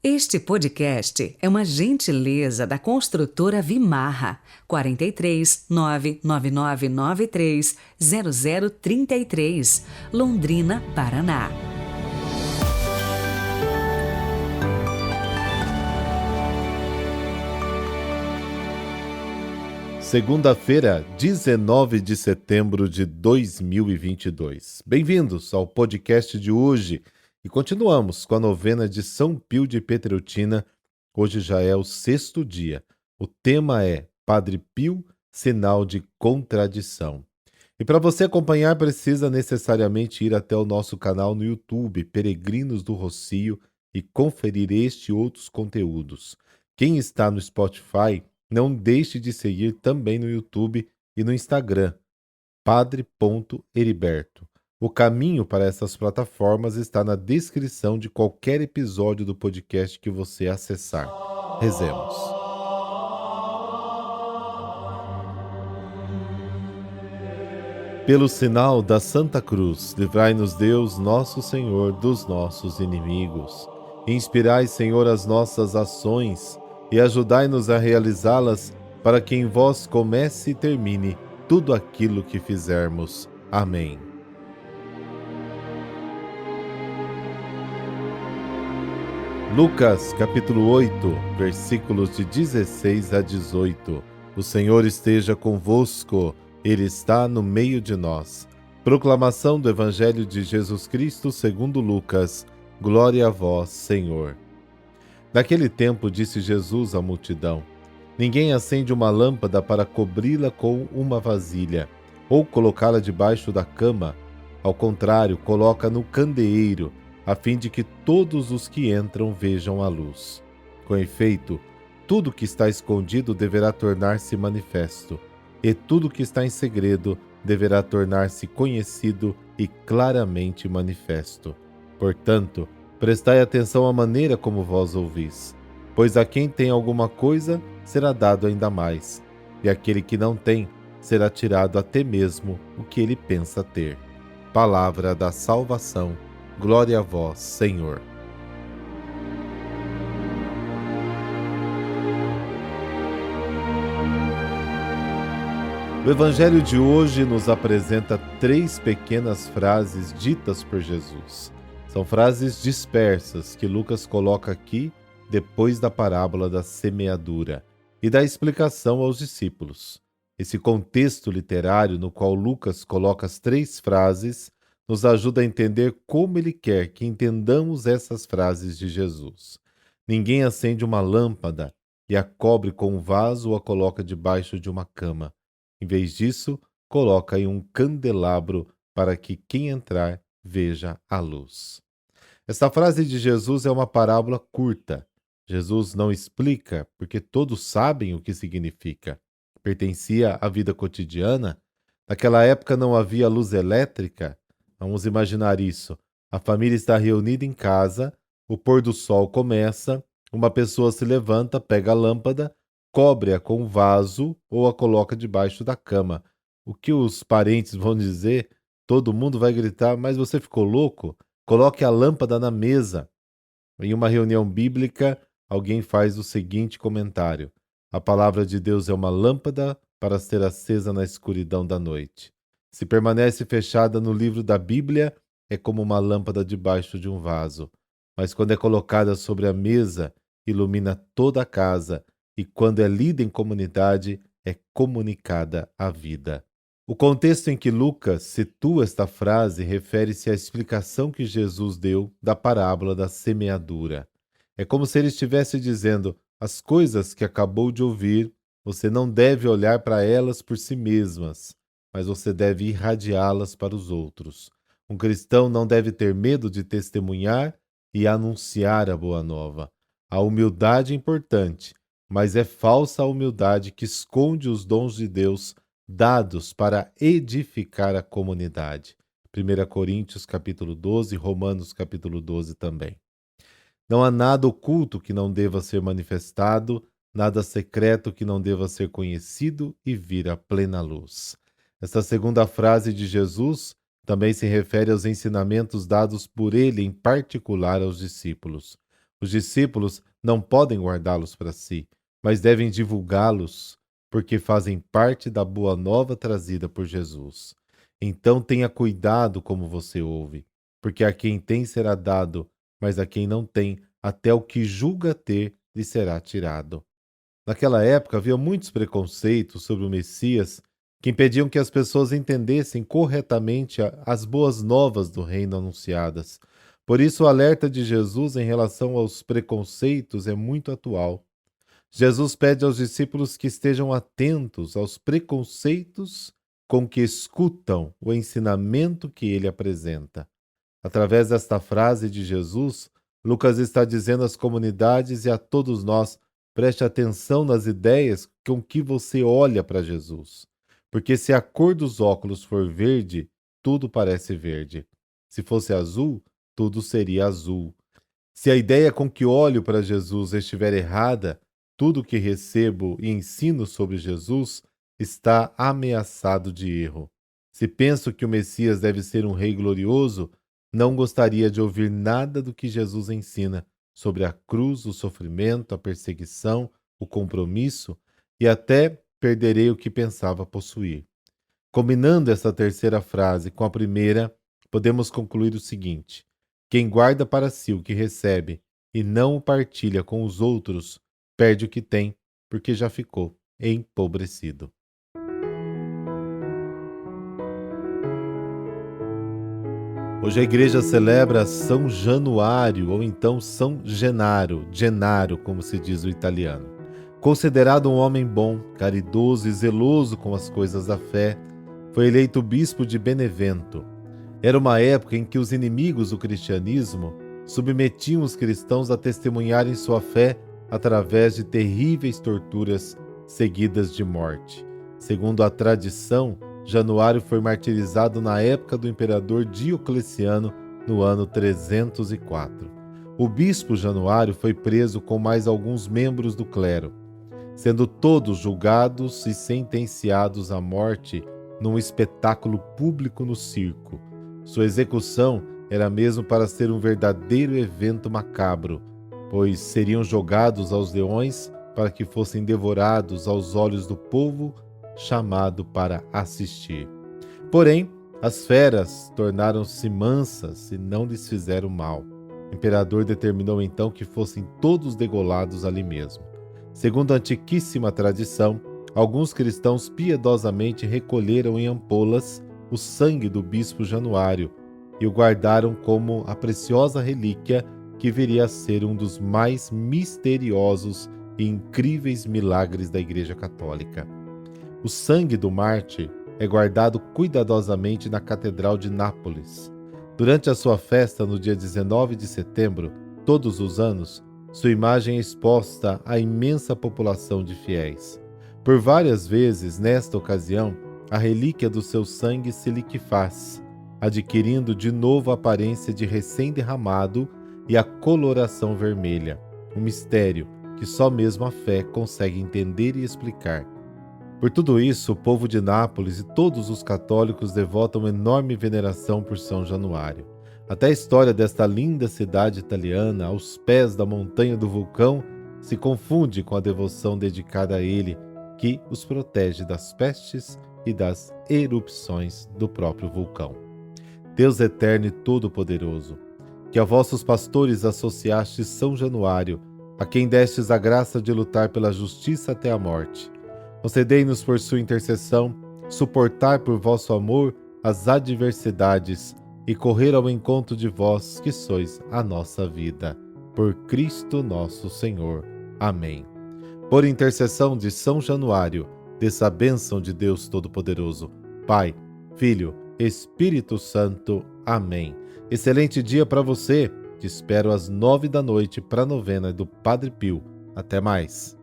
Este podcast é uma gentileza da construtora Vimarra, 43 99993 0033, Londrina, Paraná. Segunda-feira, 19 de setembro de 2022. Bem-vindos ao podcast de hoje e continuamos com a novena de São Pio de Pietrelcina. Hoje já é o 6º dia. O tema é Padre Pio, sinal de contradição. E para você acompanhar, precisa necessariamente ir até o nosso canal no YouTube, Peregrinos do Rossio, e conferir este e outros conteúdos. Quem está no Spotify, não deixe de seguir também no YouTube e no Instagram, padre.heriberto. O caminho para essas plataformas está na descrição de qualquer episódio do podcast que você acessar. Rezemos. Pelo sinal da Santa Cruz, livrai-nos Deus, nosso Senhor, dos nossos inimigos. Inspirai, Senhor, as nossas ações e ajudai-nos a realizá-las, para que em vós comece e termine tudo aquilo que fizermos. Amém. Lucas, capítulo 8, versículos de 16 a 18. O Senhor esteja convosco, Ele está no meio de nós. Proclamação do Evangelho de Jesus Cristo segundo Lucas. Glória a vós, Senhor. Naquele tempo disse Jesus à multidão: Ninguém acende uma lâmpada para cobri-la com uma vasilha, ou colocá-la debaixo da cama. Ao contrário, coloca no candeeiro, a fim de que todos os que entram vejam a luz. Com efeito, tudo que está escondido deverá tornar-se manifesto, e tudo que está em segredo deverá tornar-se conhecido e claramente manifesto. Portanto, prestai atenção à maneira como vós ouvis, pois a quem tem alguma coisa será dado ainda mais, e aquele que não tem será tirado até mesmo o que ele pensa ter. Palavra da salvação. Glória a vós, Senhor. O Evangelho de hoje nos apresenta 3 pequenas frases ditas por Jesus. São frases dispersas que Lucas coloca aqui depois da parábola da semeadura e da explicação aos discípulos. Esse contexto literário no qual Lucas coloca as 3 frases nos ajuda a entender como ele quer que entendamos essas frases de Jesus. Ninguém acende uma lâmpada e a cobre com um vaso ou a coloca debaixo de uma cama. Em vez disso, coloca em um candelabro para que quem entrar veja a luz. Esta frase de Jesus é uma parábola curta. Jesus não explica, porque todos sabem o que significa. Pertencia à vida cotidiana. Naquela época não havia luz elétrica. Vamos imaginar isso. A família está reunida em casa, o pôr do sol começa, uma pessoa se levanta, pega a lâmpada, cobre-a com um vaso ou a coloca debaixo da cama. O que os parentes vão dizer? Todo mundo vai gritar: mas você ficou louco? Coloque a lâmpada na mesa. Em uma reunião bíblica, alguém faz o seguinte comentário: a palavra de Deus é uma lâmpada para ser acesa na escuridão da noite. Se permanece fechada no livro da Bíblia, é como uma lâmpada debaixo de um vaso. Mas quando é colocada sobre a mesa, ilumina toda a casa, e quando é lida em comunidade, é comunicada a vida. O contexto em que Lucas situa esta frase refere-se à explicação que Jesus deu da parábola da semeadura. É como se ele estivesse dizendo: as coisas que acabou de ouvir, você não deve olhar para elas por si mesmas, mas você deve irradiá-las para os outros. Um cristão não deve ter medo de testemunhar e anunciar a boa nova. A humildade é importante, mas é falsa a humildade que esconde os dons de Deus dados para edificar a comunidade. 1 Coríntios capítulo 12, Romanos capítulo 12 também. Não há nada oculto que não deva ser manifestado, nada secreto que não deva ser conhecido e vir à plena luz. Esta segunda frase de Jesus também se refere aos ensinamentos dados por ele em particular aos discípulos. Os discípulos não podem guardá-los para si, mas devem divulgá-los, porque fazem parte da boa nova trazida por Jesus. Então tenha cuidado como você ouve, porque a quem tem será dado, mas a quem não tem, até o que julga ter lhe será tirado. Naquela época havia muitos preconceitos sobre o Messias que impediam que as pessoas entendessem corretamente as boas novas do reino anunciadas. Por isso, o alerta de Jesus em relação aos preconceitos é muito atual. Jesus pede aos discípulos que estejam atentos aos preconceitos com que escutam o ensinamento que ele apresenta. Através desta frase de Jesus, Lucas está dizendo às comunidades e a todos nós: preste atenção nas ideias com que você olha para Jesus. Porque se a cor dos óculos for verde, tudo parece verde. Se fosse azul, tudo seria azul. Se a ideia com que olho para Jesus estiver errada, tudo que recebo e ensino sobre Jesus está ameaçado de erro. Se penso que o Messias deve ser um rei glorioso, não gostaria de ouvir nada do que Jesus ensina sobre a cruz, o sofrimento, a perseguição, o compromisso, e até perderei o que pensava possuir. Combinando essa terceira frase com a primeira, podemos concluir o seguinte: quem guarda para si o que recebe e não o partilha com os outros, perde o que tem, porque já ficou empobrecido. Hoje a igreja celebra São Januário, ou então São Genaro, como se diz o italiano. Considerado um homem bom, caridoso e zeloso com as coisas da fé, foi eleito bispo de Benevento. Era uma época em que os inimigos do cristianismo submetiam os cristãos a testemunharem sua fé através de terríveis torturas seguidas de morte. Segundo a tradição, Januário foi martirizado na época do imperador Diocleciano, no ano 304. O bispo Januário foi preso com mais alguns membros do clero, sendo todos julgados e sentenciados à morte num espetáculo público no circo. Sua execução era mesmo para ser um verdadeiro evento macabro, pois seriam jogados aos leões para que fossem devorados aos olhos do povo chamado para assistir. Porém, as feras tornaram-se mansas e não lhes fizeram mal. O imperador determinou então que fossem todos degolados ali mesmo. Segundo a antiquíssima tradição, alguns cristãos piedosamente recolheram em ampolas o sangue do bispo Januário e o guardaram como a preciosa relíquia que viria a ser um dos mais misteriosos e incríveis milagres da Igreja Católica. O sangue do mártir é guardado cuidadosamente na Catedral de Nápoles. Durante a sua festa, no dia 19 de setembro, todos os anos, sua imagem é exposta à imensa população de fiéis. Por várias vezes, nesta ocasião, a relíquia do seu sangue se liquefaz, adquirindo de novo a aparência de recém-derramado e a coloração vermelha, um mistério que só mesmo a fé consegue entender e explicar. Por tudo isso, o povo de Nápoles e todos os católicos devotam enorme veneração por São Januário. Até a história desta linda cidade italiana, aos pés da montanha do vulcão, se confunde com a devoção dedicada a ele, que os protege das pestes e das erupções do próprio vulcão. Deus eterno e todo-poderoso, que a vossos pastores associastes São Januário, a quem destes a graça de lutar pela justiça até a morte, concedei-nos por sua intercessão suportar por vosso amor as adversidades e correr ao encontro de vós, que sois a nossa vida. Por Cristo nosso Senhor. Amém. Por intercessão de São Januário, dessa bênção de Deus Todo-Poderoso, Pai, Filho, Espírito Santo. Amém. Excelente dia para você. Te espero às 9 da noite para a novena do Padre Pio. Até mais.